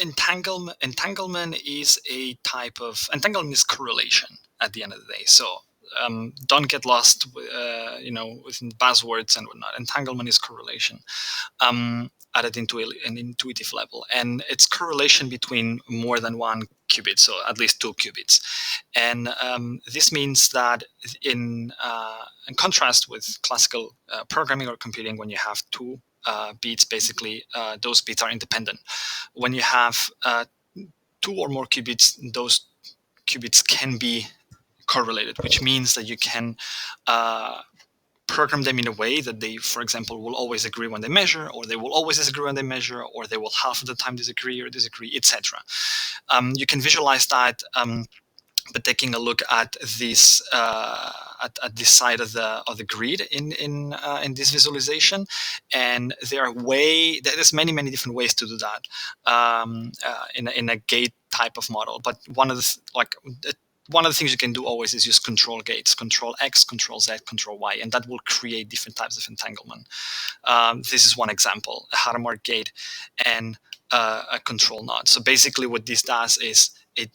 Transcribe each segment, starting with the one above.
Entanglement is a type of entanglement is correlation at the end of the day. So don't get lost, within buzzwords and whatnot. Entanglement is correlation at an intuitive level, and it's correlation between more than one qubit, so at least two qubits. And this means that in contrast with classical programming or computing, when you have two bits, basically those bits are independent. When you have two or more qubits, those qubits can be correlated, which means that you can program them in a way that they, for example, will always agree when they measure, or they will always disagree when they measure, or they will half of the time disagree, etc. You can visualize that by taking a look at this side of the grid in this visualization, and there's many different ways to do that in a gate type of model. But one of the things you can do always is use control gates: control X, control Z, control Y, and that will create different types of entanglement. This is one example: a Hadamard gate and a control node. So basically, what this does is it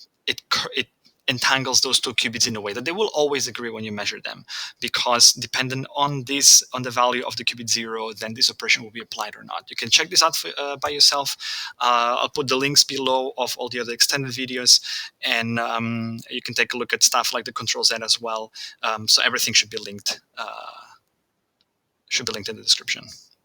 entangles those two qubits in a way that they will always agree when you measure them, because dependent on the value of the qubit 0, then this operation will be applied or not. You can check this out by yourself. I'll put the links below of all the other extended videos, and you can take a look at stuff like the control Z as well. So everything should be linked in the description.